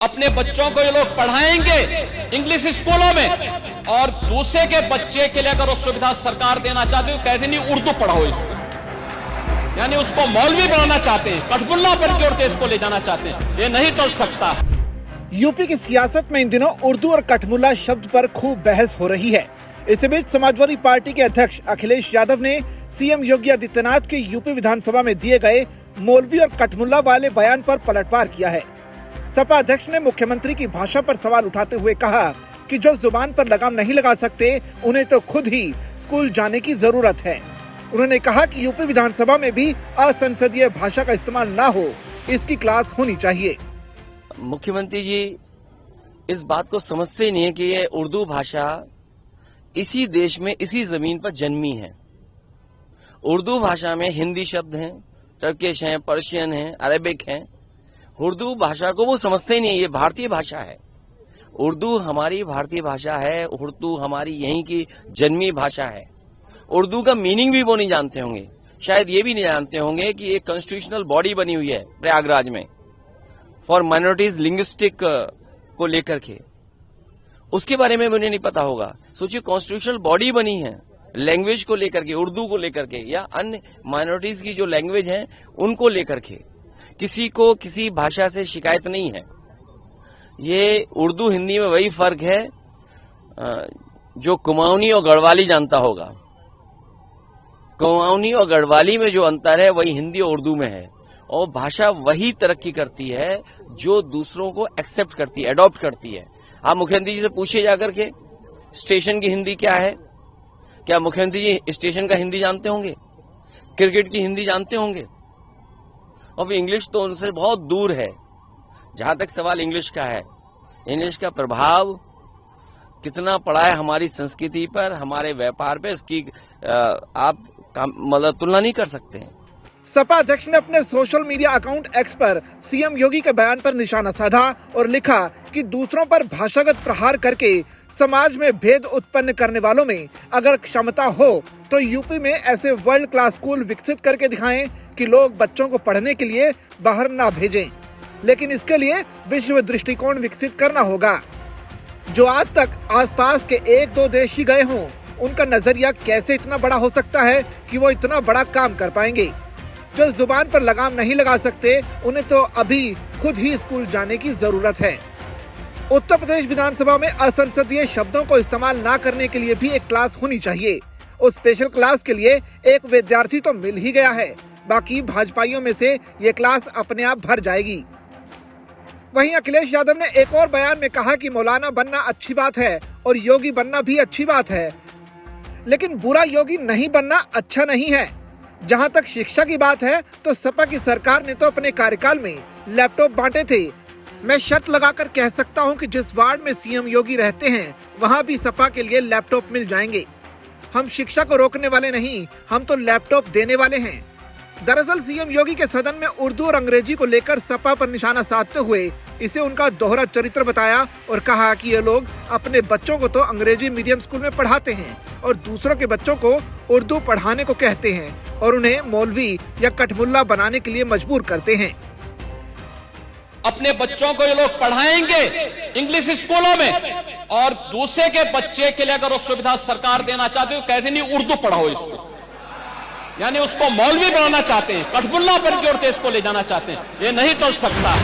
अपने बच्चों को ये लोग पढ़ाएंगे इंग्लिश स्कूलों में, और दूसरे के बच्चे के लिए अगर वो सुविधा सरकार देना चाहती है तो कहते नहीं उर्दू पढ़ाओ इसको, यानी उसको मौलवी बनाना चाहते हैं, कठपुतला बन के और इसको ले जाना चाहते हैं। ये नहीं चल सकता। यूपी की सियासत में इन दिनों उर्दू और कठमुल्ला शब्द पर खूब बहस हो रही है। इसी बीच समाजवादी पार्टी के अध्यक्ष अखिलेश यादव ने सीएम योगी आदित्यनाथ के यूपी विधानसभा में दिए गए मौलवी और कठमुल्ला वाले बयान पर पलटवार किया है। सपा अध्यक्ष ने मुख्यमंत्री की भाषा पर सवाल उठाते हुए कहा कि जो जुबान पर लगाम नहीं लगा सकते उन्हें तो खुद ही स्कूल जाने की जरूरत है। उन्होंने कहा कि यूपी विधानसभा में भी असंसदीय भाषा का इस्तेमाल ना हो, इसकी क्लास होनी चाहिए। मुख्यमंत्री जी इस बात को समझते ही नहीं है कि ये उर्दू भाषा इसी देश में इसी जमीन पर जन्मी है। उर्दू भाषा में हिंदी शब्द हैं, टर्किश हैं, पर्शियन हैं, अरेबिक हैं। उर्दू भाषा को वो समझते ही नहीं, ये भारतीय भाषा है। उर्दू हमारी भारतीय भाषा है, उर्दू हमारी यहीं की जन्मी भाषा है। उर्दू का मीनिंग भी वो नहीं जानते होंगे, शायद ये भी नहीं जानते होंगे कि एक कॉन्स्टिट्यूशनल बॉडी बनी हुई है प्रयागराज में फॉर माइनॉरिटीज लिंग्विस्टिक को लेकर के, उसके बारे में उन्हें नहीं पता होगा। सोचिए कॉन्स्टिट्यूशनल बॉडी बनी है लैंग्वेज को लेकर के, उर्दू को लेकर के या अन्य माइनॉरिटीज की जो लैंग्वेज है उनको लेकर के। किसी को किसी भाषा से शिकायत नहीं है। ये उर्दू हिंदी में वही फर्क है जो कुमाऊनी और गढ़वाली जानता होगा। कुमाऊनी और गढ़वाली में जो अंतर है वही हिंदी और उर्दू में है, और भाषा वही तरक्की करती है जो दूसरों को एक्सेप्ट करती है, अडॉप्ट करती है। आप मुख्यमंत्री जी से पूछिए जाकर के स्टेशन की हिंदी क्या है। क्या मुख्यमंत्री जी स्टेशन का हिंदी जानते होंगे? क्रिकेट की हिंदी जानते होंगे? और इंग्लिश तो उनसे बहुत दूर है। जहां तक सवाल इंग्लिश का है, इंग्लिश का प्रभाव कितना पड़ा है हमारी संस्कृति पर, हमारे व्यापार पे, इसकी आप मतलब तुलना नहीं कर सकते हैं। सपा अध्यक्ष ने अपने सोशल मीडिया अकाउंट एक्स पर सीएम योगी के बयान पर निशाना साधा और लिखा कि दूसरों पर भाषागत प्रहार करके समाज में भेद उत्पन्न करने वालों में अगर क्षमता हो तो यूपी में ऐसे वर्ल्ड क्लास स्कूल विकसित करके दिखाएं कि लोग बच्चों को पढ़ने के लिए बाहर ना भेजें। लेकिन इसके लिए विश्व दृष्टिकोण विकसित करना होगा। जो आज तक आसपास के 1-2 देश ही गए हों, उनका नजरिया कैसे इतना बड़ा हो सकता है कि वो इतना बड़ा काम कर पाएंगे। जो जुबान पर लगाम नहीं लगा सकते उन्हें तो अभी खुद ही स्कूल जाने की जरूरत है। उत्तर प्रदेश विधानसभा में असंसदीय शब्दों को इस्तेमाल ना करने के लिए भी एक क्लास होनी चाहिए। उस स्पेशल क्लास के लिए एक विद्यार्थी तो मिल ही गया है, बाकी भाजपाइयों में से ये क्लास अपने आप भर जाएगी। वहीं अखिलेश यादव ने एक और बयान में कहा कि मौलाना बनना अच्छी बात है और योगी बनना भी अच्छी बात है, लेकिन बुरा योगी नहीं बनना अच्छा नहीं है। जहां तक शिक्षा की बात है तो सपा की सरकार ने तो अपने कार्यकाल में लैपटॉप बांटे थे। मैं शर्त लगाकर कह सकता हूं कि जिस वार्ड में सीएम योगी रहते हैं वहां भी सपा के लिए लैपटॉप मिल जाएंगे। हम शिक्षा को रोकने वाले नहीं, हम तो लैपटॉप देने वाले हैं। दरअसल सीएम योगी के सदन में उर्दू और अंग्रेजी को लेकर सपा पर निशाना साधते हुए इसे उनका दोहरा चरित्र बताया और कहा कि ये लोग अपने बच्चों को तो अंग्रेजी मीडियम स्कूल में पढ़ाते हैं और दूसरों के बच्चों को उर्दू पढ़ाने को कहते हैं और उन्हें मौलवी या कठमुल्ला बनाने के लिए मजबूर करते हैं। अपने बच्चों को ये लोग पढ़ाएंगे इंग्लिश स्कूलों में, और दूसरे के बच्चे के लिए अगर वो सुविधा सरकार देना चाहती है तो कहते नहीं उर्दू पढ़ाओ इसको, यानी उसको मौलवी बनाना चाहते हैं, कठपुतला बन के और इसको ले जाना चाहते हैं। ये नहीं चल सकता।